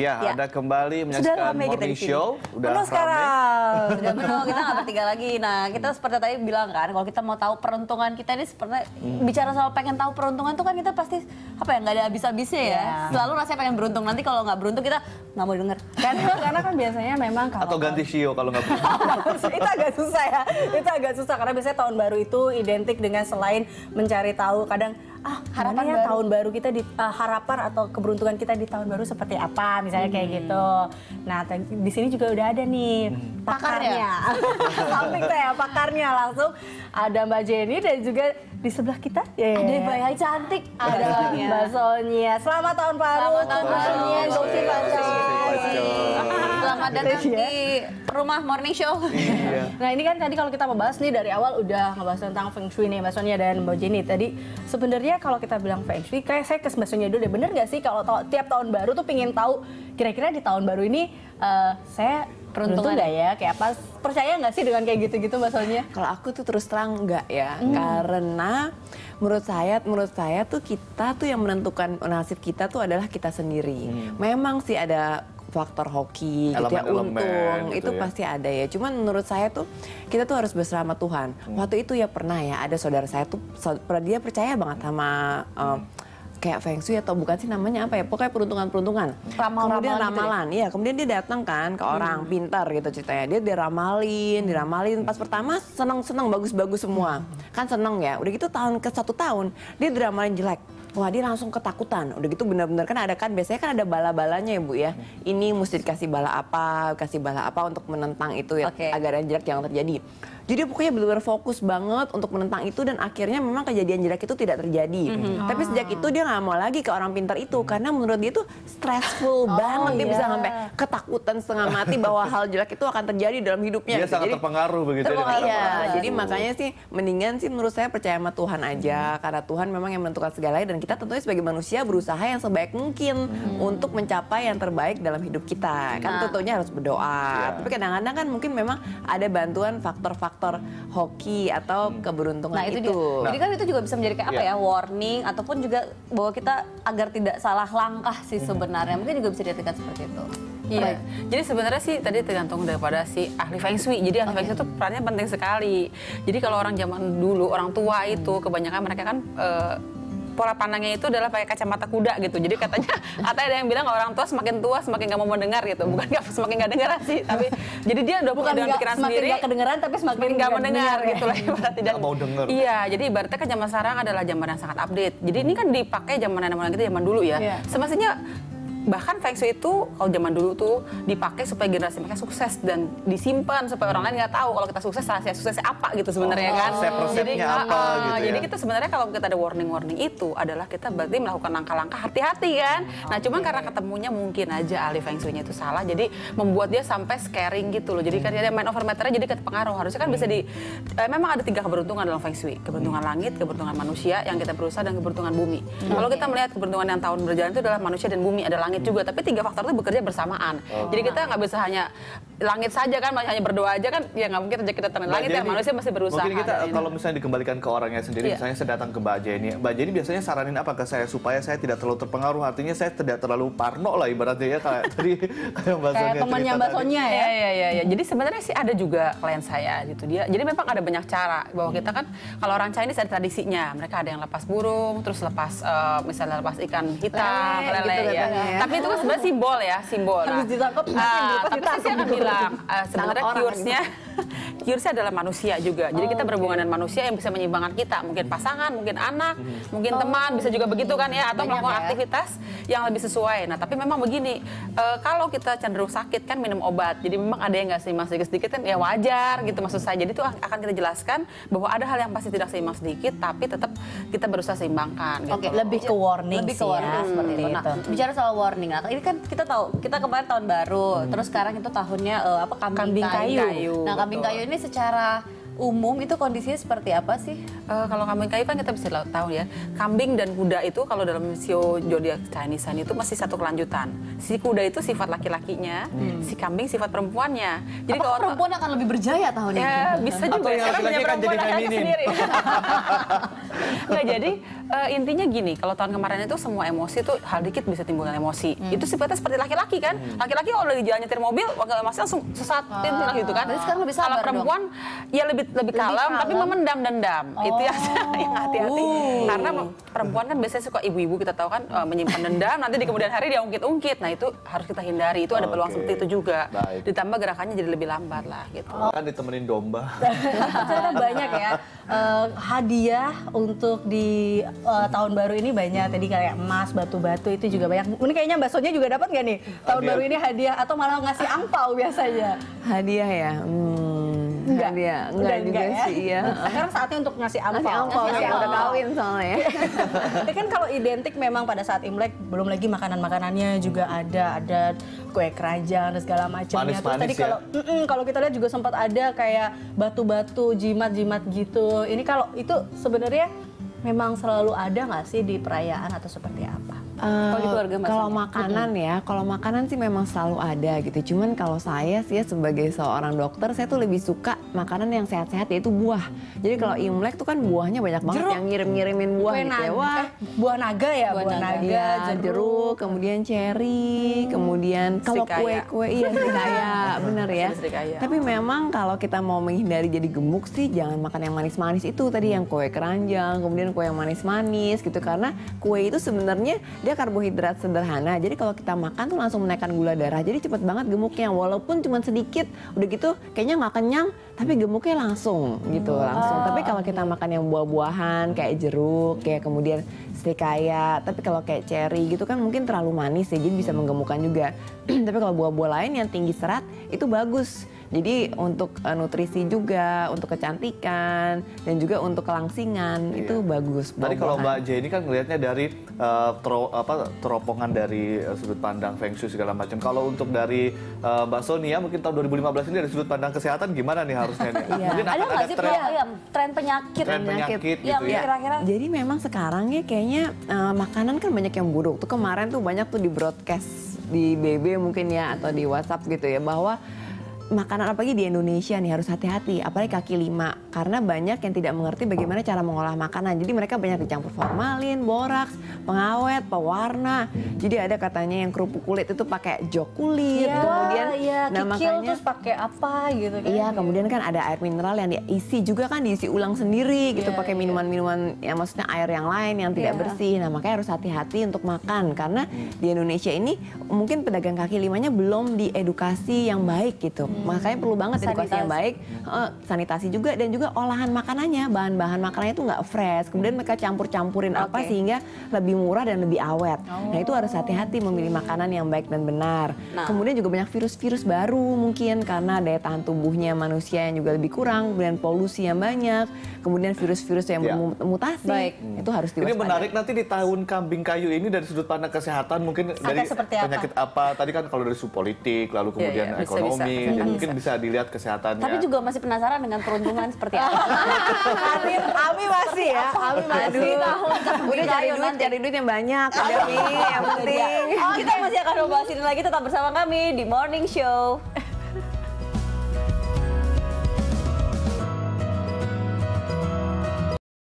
Iya, ada kembali menyaksikan Morning Show. Udah penuh sekarang. Sudah penuh, kita nggak bertiga lagi. Nah, kita seperti tadi bilang kan, kalau kita mau tahu peruntungan kita ini seperti bicara soal pengen tahu peruntungan tuh kan kita pasti apa ya, nggak ada habis-habisnya ya. Selalu rasanya pengen beruntung. Nanti kalau nggak beruntung kita nggak mau denger. Karena kan biasanya memang kalau Atau ganti Shio kalau nggak beruntung. itu agak susah ya. Itu agak susah karena biasanya tahun baru itu identik dengan selain mencari tahu kadang harapan ya tahun baru kita di harapan atau keberuntungan kita di tahun baru seperti apa misalnya kayak gitu. Nah, di sini juga udah ada nih pakarnya. Samping saya pakarnya langsung ada Mbak Jenny dan juga di sebelah kita ada Mbak yang cantik, ada Mbak Sonia. Selamat tahun baru. Selamat tahun baru. Gosip Selamat datang di rumah Morning Show. Nah, ini kan tadi kalau kita membahas nih dari awal udah ngebahas tentang Feng Shui nih Mbak Sonia dan Mbak Jenny. Tadi sebenarnya kalau kita bilang Feng Shui, kayak saya ke Mbak Sonia dulu deh, bener nggak sih kalau tiap tahun baru tuh pingin tahu kira-kira di tahun baru ini saya beruntung nggak ya? Kayak apa? Percaya nggak sih dengan kayak gitu-gitu Mbak Sonia? Kalau aku tuh terus terang enggak ya, karena menurut saya tuh kita tuh yang menentukan nasib kita tuh adalah kita sendiri. Memang sih ada faktor hoki, gitu ya, untung, gitu itu ya. pasti ada ya. Cuman menurut saya tuh kita tuh harus bersama Tuhan. Waktu itu ya pernah ya ada saudara saya tuh dia percaya banget sama kayak Feng Shui atau bukan sih namanya apa ya, pokoknya peruntungan. Kemudian ramalan, iya. Kemudian dia datang kan ke orang pintar gitu ceritanya. Dia diramalin. Pas pertama seneng bagus-bagus semua, kan seneng ya. Udah gitu ke 1 tahun dia diramalin jelek. Wah, dia langsung ketakutan. Udah gitu benar-benar kan biasanya kan ada bala-balanya ya Bu ya. Ini mesti dikasih bala apa untuk menentang itu ya, agar yang jelek jangan terjadi. Jadi pokoknya benar-benar fokus banget untuk menentang itu dan akhirnya memang kejadian jelek itu tidak terjadi. Tapi sejak itu dia nggak mau lagi ke orang pintar itu karena menurut dia itu stressful banget. Dia bisa sampai ketakutan setengah mati bahwa hal jelek itu akan terjadi dalam hidupnya. Dia sangat terpengaruh begitu. Iya, jadi makanya sih mendingan sih menurut saya percaya sama Tuhan aja karena Tuhan memang yang menentukan segalanya dan kita tentunya sebagai manusia berusaha yang sebaik mungkin untuk mencapai yang terbaik dalam hidup kita. Kan tentunya harus berdoa. Tapi kadang-kadang kan mungkin memang ada bantuan faktor-faktor hoki atau keberuntungan Nah, itu itu. dia. Jadi kan itu juga bisa menjadi kayak apa ya, warning ataupun juga bahwa kita agar tidak salah langkah sih sebenarnya. Mungkin juga bisa diartikan seperti itu. Iya, jadi sebenarnya sih tadi tergantung daripada si ahli Feng Shui. Jadi ahli Feng Shui itu perannya penting sekali. Jadi kalau orang zaman dulu, orang tua itu kebanyakan mereka kan pola pandangnya itu adalah pakai kacamata kuda gitu. Jadi katanya ada yang bilang orang tua semakin tua semakin nggak mau mendengar gitu. Bukan semakin nggak dengar sih, tapi jadi dia udah punya dengan pikiran sendiri. Semakin nggak kedengeran tapi semakin nggak mendengar gitu lah ibaratnya. Nggak mau dengar. Iya, jadi ibaratnya kan zaman sekarang adalah zaman yang sangat update. Jadi ini kan dipakai zaman nenek-moyang kita zaman dulu ya. Semestinya bahkan Feng Shui itu kalau zaman dulu tuh dipakai supaya generasi mereka sukses dan disimpan supaya orang lain nggak tahu kalau kita sukses, rahasia suksesnya apa gitu sebenarnya kan. Resep-resepnya apa gitu ya. Jadi kita sebenarnya kalau kita ada warning itu adalah kita berarti melakukan langkah-langkah hati-hati kan. Nah cuman karena ketemunya mungkin aja ahli Feng Shui-nya itu salah, jadi membuat dia sampai scaring gitu loh. Jadi kan dia main over matter-nya jadi kepengaruh. Harusnya kan bisa memang ada 3 keberuntungan dalam Feng Shui. Keberuntungan langit, keberuntungan manusia yang kita berusaha dan keberuntungan bumi. Kalau kita melihat keberuntungan yang tahun berjalan itu adalah manusia dan bumi, ada langit juga, tapi 3 faktor itu bekerja bersamaan. Jadi kita nggak bisa hanya langit saja kan, hanya berdoa aja kan, ya nggak mungkin kita temen langit ya, manusia masih berusaha. Mungkin kita kalau misalnya dikembalikan ke orangnya sendiri, misalnya saya datang ke Mbak Jenny. Mbak Jenny biasanya saranin apa ke saya supaya saya tidak terlalu terpengaruh, artinya saya tidak terlalu parno lah ibaratnya ya, kayak tadi kayak temannya Mbak Sonia ya. Iya. Jadi sebenarnya sih ada juga klien saya gitu dia. Jadi memang ada banyak cara bahwa kita kan kalau orang Chinese ada tradisinya. Mereka ada yang lepas burung, terus lepas misalnya lepas ikan hitam, lele ya. Tapi itu kan sebenarnya simbol. Harus ditangkap. Tapi saya akan bilang sebenarnya cure-nya adalah manusia juga. Jadi kita berhubungan dengan manusia yang bisa menyeimbangkan kita. Mungkin pasangan, mungkin anak, mungkin teman, bisa juga begitu kan ya. Atau melakukan aktivitas yang lebih sesuai. Nah tapi memang begini, kalau kita cenderung sakit kan minum obat. Jadi memang ada yang nggak seimbang sedikit-sedikit kan ya wajar gitu maksud saya. Jadi itu akan kita jelaskan bahwa ada hal yang pasti tidak seimbang sedikit, tapi tetap kita berusaha seimbangkan. Oke, lebih ke warning sih ya. Seperti itu. Nah, bicara soal warning, nah ini kan kita tahu, kita kemarin tahun baru, terus sekarang itu tahunnya kambing kayu. Nah, kambing kayu ini secara umum itu kondisinya seperti apa sih? Kalau kambing kayu kan kita bisa tahu ya, kambing dan kuda itu kalau dalam sio zodiak Chinese itu masih satu kelanjutan. Si kuda itu sifat laki-lakinya, si kambing sifat perempuannya. Jadi kalau perempuan akan lebih berjaya tahun ini? Ya bisa juga. Atau yang laki-laki kan jadi feminin. Nggak, jadi Intinya gini, kalau tahun kemarin itu semua emosi tuh hal dikit bisa timbulkan emosi. Itu sifatnya seperti laki-laki kan. Laki-laki kalau lagi jalan nyetir mobil, wakil emosi langsung sesatin lah gitu kan. Berarti sekarang lebih sabar Kalau perempuan ya lebih kalem, tapi memendam dendam. Itu yang hati-hati. Karena perempuan kan biasanya suka ibu-ibu kita tahu kan menyimpan dendam, nanti di kemudian hari dia ungkit-ungkit. Nah itu harus kita hindari. Itu ada peluang seperti itu juga. Ditambah gerakannya jadi lebih lambat lah gitu. Kan ditemenin domba. Ternyata banyak ya hadiah untuk di tahun baru ini banyak. Tadi kayak emas, batu-batu itu juga banyak. Ini kayaknya Mbak Sonia juga dapat nggak nih tahun baru ini hadiah atau malah ngasih angpau biasanya? Hadiah ya? Enggak juga ya? sih, iya. Sekarang saatnya untuk ngasih angpau. Angpau ya, udah kawin soalnya. Tapi kan kalau identik memang pada saat Imlek, belum lagi makanan-makanannya juga ada kue keranjang dan segala macamnya. Terus tadi kalau kita lihat juga sempat ada kayak batu-batu, jimat-jimat gitu. Ini kalau itu sebenarnya memang selalu ada nggak sih di perayaan atau seperti apa? Kalau di keluarga Mbak Kalau Sonia? makanan ya, kalau makanan sih memang selalu ada gitu. Cuman kalau saya sih ya sebagai seorang dokter, saya tuh lebih suka makanan yang sehat-sehat yaitu buah. Jadi kalau Imlek tuh kan buahnya banyak banget yang ngirim-ngirimin buah Kue gitu ya. naga. Wah, Buah naga ya, buah naga, iya, jeruk, kemudian cherry, kemudian kalau Srikaya. kue iya srikaya, bener ya. Srikaya. Tapi memang kalau kita mau menghindari jadi gemuk sih jangan makan yang manis-manis itu tadi yang kue keranjang, kemudian kue yang manis-manis gitu karena kue itu sebenarnya dia karbohidrat sederhana. Jadi kalau kita makan tuh langsung menaikkan gula darah. Jadi cepet banget gemuknya walaupun cuma sedikit. Udah gitu kayaknya nggak kenyang tapi gemuknya langsung gitu langsung. Tapi kalau kita makan yang buah-buahan kayak jeruk, kayak kemudian srikaya, tapi kalau kayak cherry gitu kan mungkin terlalu manis ya, jadi bisa menggemukkan juga. Tapi kalau buah-buah lain yang tinggi serat itu bagus. Jadi untuk nutrisi juga, untuk kecantikan dan juga untuk kelangsingan itu bagus. Tadi kalau Mbak J ini kan ngelihatnya dari teropongan dari sudut pandang Feng Shui segala macam. Kalau untuk dari Mbak Sonia mungkin tahun 2015 ini dari sudut pandang kesehatan gimana nih harusnya nih? Mungkin Ada akan nggak sih tren penyakit? tren penyakit yang gitu ya. kira-kira Jadi memang sekarang ya kayaknya makanan kan banyak yang buruk. Tuh kemarin tuh banyak tuh di broadcast di BB mungkin ya atau di WhatsApp gitu ya bahwa makanan apalagi di Indonesia nih harus hati-hati, apalagi kaki lima karena banyak yang tidak mengerti bagaimana cara mengolah makanan. Jadi mereka banyak dicampur formalin, boraks, pengawet, pewarna. Jadi ada katanya yang kerupuk kulit itu pakai jok kulit, kemudian kikil makanya terus pakai apa gitu kan. iya, kemudian kan ada air mineral yang diisi juga kan diisi ulang sendiri gitu pakai minuman-minuman yang maksudnya air yang lain yang tidak bersih. Nah, makanya harus hati-hati untuk makan karena di Indonesia ini mungkin pedagang kaki limanya belum diedukasi yang baik gitu. Makanya perlu banget edukasi yang baik, sanitasi juga dan juga olahan makanannya, bahan-bahan makanannya itu nggak fresh. Kemudian mereka campur-campurin apa sehingga lebih murah dan lebih awet. Nah, itu harus hati-hati memilih makanan yang baik dan benar. Kemudian juga banyak virus-virus baru mungkin karena daya tahan tubuhnya manusia yang juga lebih kurang, kemudian polusi yang banyak, kemudian virus-virus yang bermutasi. Itu harus diwaspadai. Ini menarik nanti di tahun kambing kayu ini dari sudut pandang kesehatan mungkin dari penyakit apa? Tadi kan kalau dari sudut politik, lalu kemudian ekonomi, dan mungkin bisa dilihat kesehatannya. Tapi juga masih penasaran dengan peruntungan seperti apa. Ami masih ya, Ami masih. Udah cari duit yang banyak, udah nih yang penting. Kita masih akan membahas ini lagi, tetap bersama kami di Morning Show.